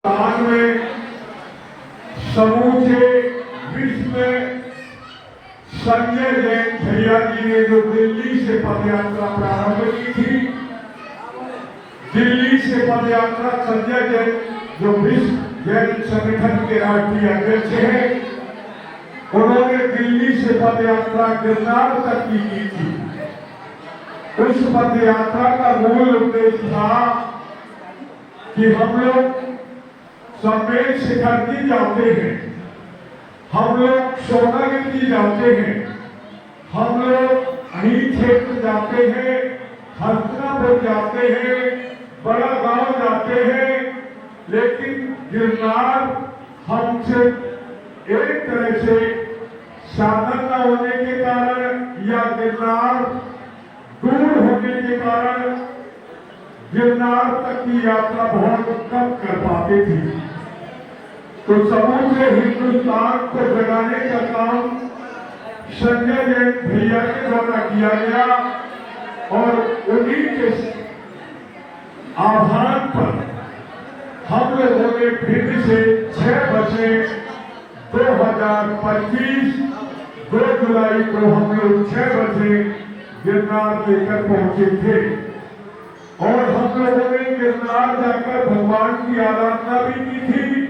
स्थान में समूचे विश्व में संजय जैन भैया जी ने जो दिल्ली से पदयात्रा प्रारंभ की थी, दिल्ली से पदयात्रा संजय जैन जो विश्व जैन संगठन के राष्ट्रीय अध्यक्ष हैं, उन्होंने दिल्ली से पदयात्रा गिरनार तक की थी। उस पदयात्रा का मूल उद्देश्य था कि हम लोग सम्मेलन शिखर की जाते हैं, हम लोग सोनागिरी जाते हैं, हम लोग अहिर क्षेत्र जाते हैं, हस्तिनापुर जाते हैं, बड़ा गांव जाते हैं, लेकिन गिरनार हमसे एक तरह से साधन न होने के कारण या गिरनार दूर होने के कारण गिरनार तक की यात्रा बहुत कम कर पाते थे। तो समूचे हिंदुस्तान को जगाने का काम संजय जैन भैया के द्वारा किया गया और उन्हीं के आह्वान पर हम लोगों ने फिर से 6 बजे 2025 2 जुलाई को हम लोग 6 बजे गिरनार लेकर पहुंचे थे और हम लोगों ने गिरनार जाकर भगवान की आराधना भी की थी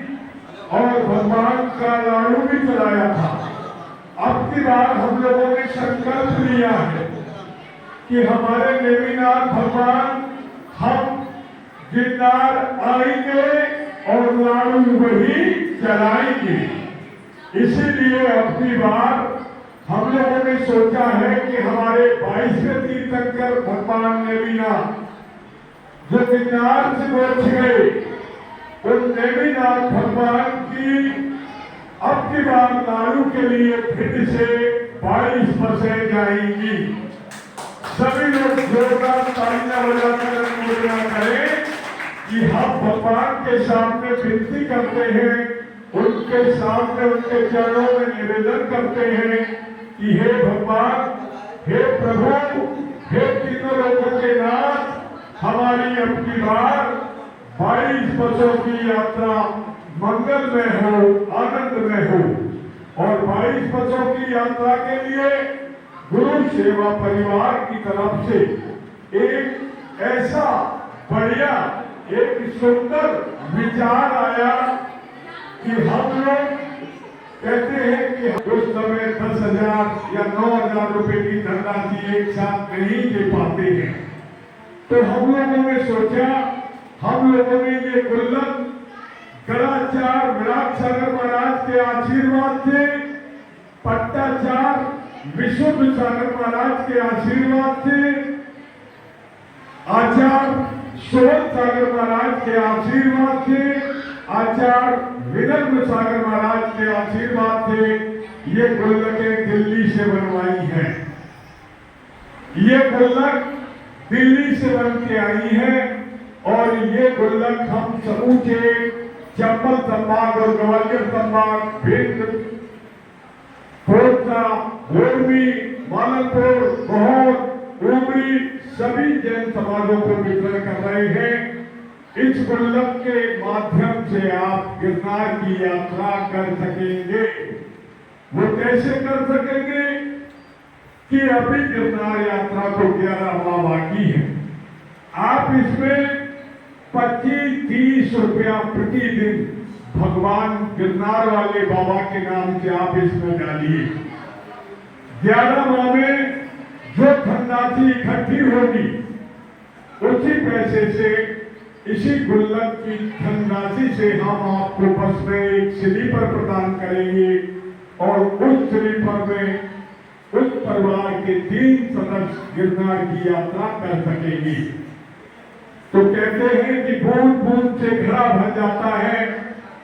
और भगवान का लाडू भी चलाया था। अब की बार हम लोगों ने संकल्प लिया है कि हमारे नेमिनाथ भगवान हम गिरनार आएंगे और लाडू वही चलाएंगे। इसीलिए अब की बार हम लोगों ने सोचा है कि हमारे 22वें तीर्थंकर भगवान नेमिनाथ जो गिरनार से पहुंच गए, उन नेमिनाथ भगवान की अब की बार लाडू के लिए फिर से 22 बसें जाएंगी। सभी लोग जोरदार तालियां बजाकर घोषणा करें कि हम भगवान के सामने विनती करते हैं, उनके सामने उनके चरणों में निवेदन करते हैं कि हे भगवान, हे प्रभु, हे तीनों लोगों के नाथ, हमारी अब की बार 22 बसों की यात्रा मंगल में हो, आनंद में हो और 22 बसों की यात्रा के लिए गुरु सेवा परिवार की तरफ से एक ऐसा बढ़िया एक सुंदर विचार आया कि हम लोग कहते हैं कि उस समय 10,000 या 9,000 रुपए की धनराशि एक साथ नहीं दे पाते हैं, तो हम लोगों ने सोचा, हम लोगों ने ये गुल्लक गड़ाचार विराट सागर महाराज के आशीर्वाद से, पट्टाचार विशुद्ध सागर महाराज के आशीर्वाद से, आचार्य सोहन सागर महाराज के आशीर्वाद से, आचार्य विनम्र सागर महाराज के आशीर्वाद से ये गुल्लकें दिल्ली से बनवाई हैं। ये गुल्लक दिल्ली से बन के आई है और ये गुल्लक हम समूचे चंबल संभाग और ग्वालियर संभाग, भिंड, खोरसा, मोरबी, मालनपुर, गोहर, उमरी सभी जैन समाजों को वितरण कर रहे हैं। इस गुल्लक के माध्यम से आप गिरनार की यात्रा कर सकेंगे। वो कैसे कर सकेंगे कि अभी गिरनार यात्रा को 11 माह बाकी है। आप इसमें 25-30 रुपया प्रतिदिन भगवान गिरनार वाले बाबा के नाम से आप इसमें डालिए। 11 माह में जो धनराशि इकट्ठी होगी उसी पैसे से, इसी गुल्लक की धनराशि से हम आपको बस में एक स्लीपर प्रदान करेंगे और उस स्लीपर में उस परिवार के 3 सदस्य गिरनार की यात्रा कर सकेंगे। तो कहते हैं कि बूंद बूंद से घड़ा भर जाता है।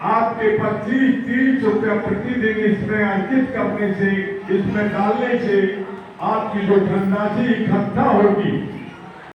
आपके 25-30 रुपया प्रतिदिन इसमें अंकित करने से, इसमें डालने से आपकी जो धनराशि इकट्ठा होगी